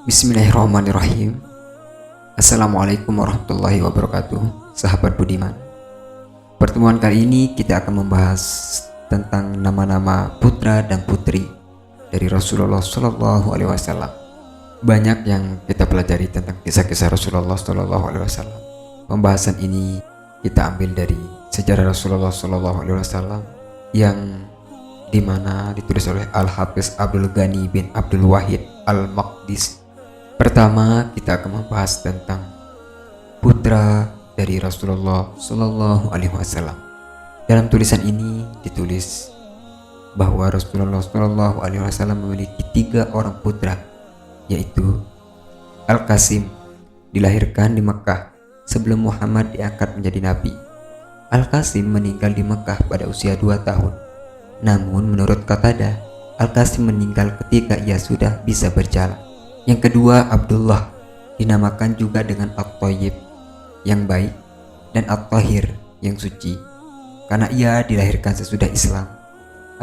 Bismillahirrahmanirrahim. Assalamualaikum warahmatullahi wabarakatuh. Sahabat budiman, pertemuan kali ini kita akan membahas tentang nama-nama putra dan putri dari Rasulullah Shallallahu Alaihi Wasallam. Banyak yang kita pelajari tentang kisah-kisah Rasulullah Shallallahu Alaihi Wasallam. Pembahasan ini kita ambil dari sejarah Rasulullah Shallallahu Alaihi Wasallam yang dimana ditulis oleh Al-Hafiz Abdul Ghani bin Abdul Wahid Al-Maqdisi. Pertama, kita akan membahas tentang putra dari Rasulullah Shallallahu Alaihi Wasallam. Dalam tulisan ini ditulis bahwa Rasulullah Shallallahu Alaihi Wasallam memiliki 3 orang putra, yaitu Al-Qasim, dilahirkan di Mekah sebelum Muhammad diangkat menjadi nabi. Al-Qasim meninggal di Mekah pada usia 2 tahun. Namun menurut Qatadah, Al-Qasim meninggal ketika ia sudah bisa berjalan. Yang kedua, Abdullah, dinamakan juga dengan At-Thayyib, yang baik, dan At-Thahir, yang suci, karena ia dilahirkan sesudah Islam.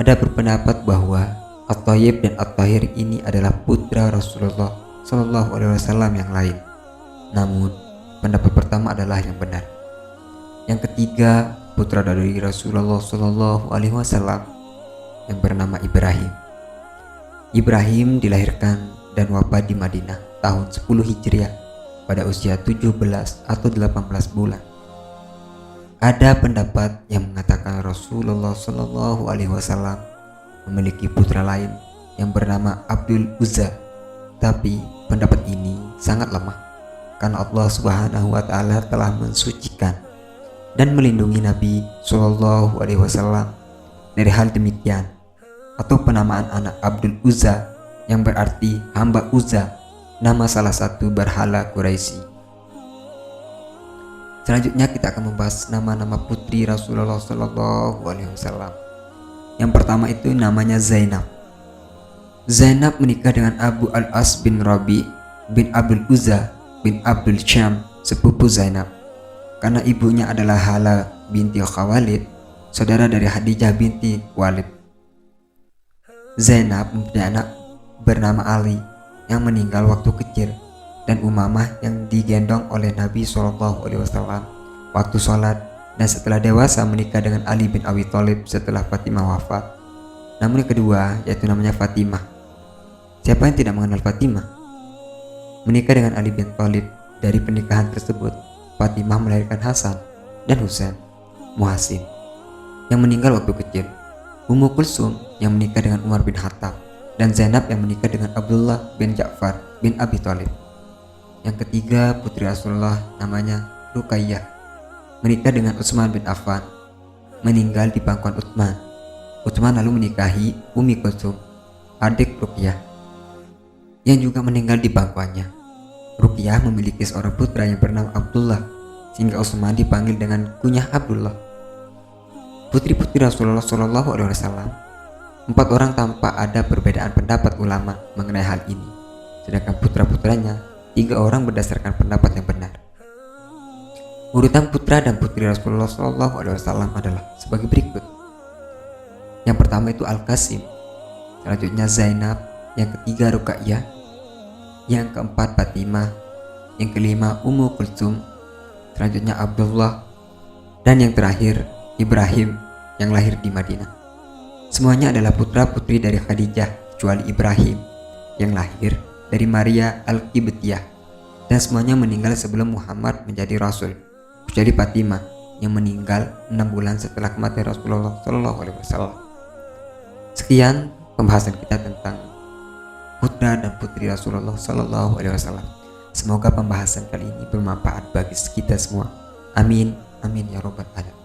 Ada berpendapat bahwa At-Thayyib dan At-Thahir ini adalah putra Rasulullah Shallallahu Alaihi Wasallam yang lain. Namun pendapat pertama adalah yang benar. Yang ketiga, putra dari Rasulullah Shallallahu Alaihi Wasallam yang bernama Ibrahim. Ibrahim dilahirkan dan wafat di Madinah tahun 10 Hijriah pada usia 17 atau 18 bulan. Ada pendapat yang mengatakan Rasulullah Shallallahu Alaihi Wasallam memiliki putra lain yang bernama Abdul Uzza, tapi pendapat ini sangat lemah karena Allah Subhanahu wa Ta'ala telah mensucikan dan melindungi Nabi Shallallahu Alaihi Wasallam dari hal demikian, atau penamaan anak Abdul Uzza yang berarti hamba Uzza, nama salah satu berhala Quraisy. Selanjutnya kita akan membahas nama-nama putri Rasulullah Shallallahu Alaihi Wasallam. Yang pertama itu namanya Zainab. Zainab menikah dengan Abu Al-As bin Rabi bin Abdul Uzza bin Abdul Syam, sepupu Zainab, karena ibunya adalah Hala binti Khawalid, saudara dari Khadijah binti Walid. Zainab mempunyai anak bernama Ali yang meninggal waktu kecil, dan Umamah yang digendong oleh Nabi Shallallahu Alaihi Wasallam waktu sholat, dan setelah dewasa menikah dengan Ali bin Abi Thalib setelah Fatimah wafat. Namun yang kedua yaitu namanya Fatimah. Siapa yang tidak mengenal Fatimah? Menikah dengan Ali bin Thalib. Dari pernikahan tersebut Fatimah melahirkan Hasan dan Husain Muhsin yang meninggal waktu kecil, Ummu Kulsum yang menikah dengan Umar bin Khattab, dan Zainab yang menikah dengan Abdullah bin Ja'far bin Abi Thalib. Yang ketiga, putri Rasulullah namanya Ruqayyah, menikah dengan Utsman bin Affan, meninggal di pangkuan Utsman. Utsman lalu menikahi Ummi Kulsum, adik Ruqayyah, yang juga meninggal di pangkuannya. Ruqayyah memiliki seorang putra yang bernama Abdullah, sehingga Utsman dipanggil dengan kunyah Abdullah. Putri-putri Rasulullah Shallallahu Alaihi Wasallam 4 orang tanpa ada perbedaan pendapat ulama mengenai hal ini, sedangkan putra-putranya 3 orang berdasarkan pendapat yang benar. Urutan putra dan putri Rasulullah Shallallahu Alaihi Wasallam adalah sebagai berikut. Yang pertama itu Al-Qasim, selanjutnya Zainab, yang ketiga Ruqayyah, yang keempat Fatimah, yang kelima Ummu Kulsum, selanjutnya Abdullah, dan yang terakhir Ibrahim yang lahir di Madinah. Semuanya adalah putra-putri dari Khadijah kecuali Ibrahim yang lahir dari Maria Al-Qibtiyah, dan semuanya meninggal sebelum Muhammad menjadi Rasul kecuali Fatimah yang meninggal 6 bulan setelah kematian Rasulullah Shallallahu Alaihi Wasallam. Sekian pembahasan kita tentang putra dan putri Rasulullah Shallallahu Alaihi Wasallam. Semoga pembahasan kali ini bermanfaat bagi kita semua. Amin, amin ya robbal alamin.